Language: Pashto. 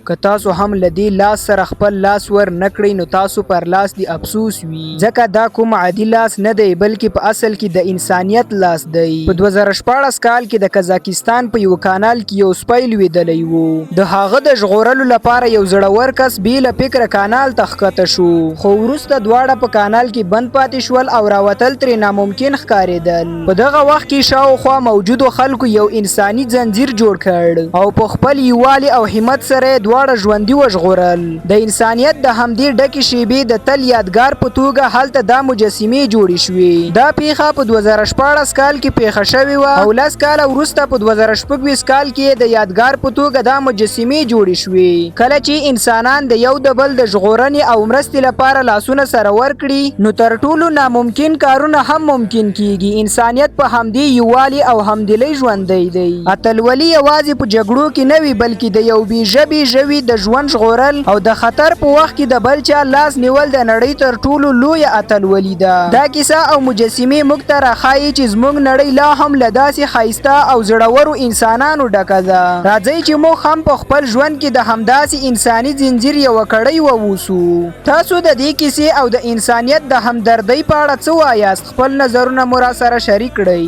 که تاسو هم لدی لاس سره خپل لاس ور نکړئ نو تاسو پر لاس دی افسوس وي، ځکه دا کوم عادي لاس نه دی بلکې په اصل کې د انسانیت لاس دی. په 2014 کال کې د قزاقستان په یو کانال کې یو سپی لویدلی و. د هغه د ژغورلو لپاره یو زړور کس بې له فکره کانال ته ښکته شو، خو وروسته دواړه په کانال کې بند پاتې شول او راوتل ترې ناممکن ښکارېدل. په دغه وخت کې شاوخوا موجودو خلکو یو انساني ځنځیر جوړ کړ او په خپل یووالي او همت سره دواړه ژوندي وژغورل. د انسانیت د همدې ډکې شیبې د تل یادګار په توګه هلته دا مجسمې جوړې شوې. دا پیښه په 2014 کال کې پیښه شوې وه او 10 کاله وروسته په 2026 کال کې د یادګار په توګه دا مجسمې جوړې شوې. کله چې انسانان د یو د بل د ژغورنې او مرستې لپاره لاسونه سره ورکړي نو تر ټولو ناممکن کارونه هم ممکن کیږي. انسانیت په همدې یووالي او همدلۍ ژوندی دی. اتلولي یوازې په جګړو کې نه وي بلکې د یو بې ژبې ژوي د ژوند ژغورل او د خطر په وخت کې د بل چا لاس نیول د نړۍ تر ټولو لویه اتلولي ده. دا کیسه او مجسمې موږ ته راښایي چې زموږ نړۍ لا هم له داسې ښایسته او زړورو انسانانو ډکه ده. راځئ چې موږ هم په خپل ژوند کې د همداسې انساني ځنځیر یوه کړۍ ووسو. تاسو د دې کیسې او د انسانیت د همدردۍ په اړه څه وایاست؟ خپل نظرونه مو راسره شریک کړئ.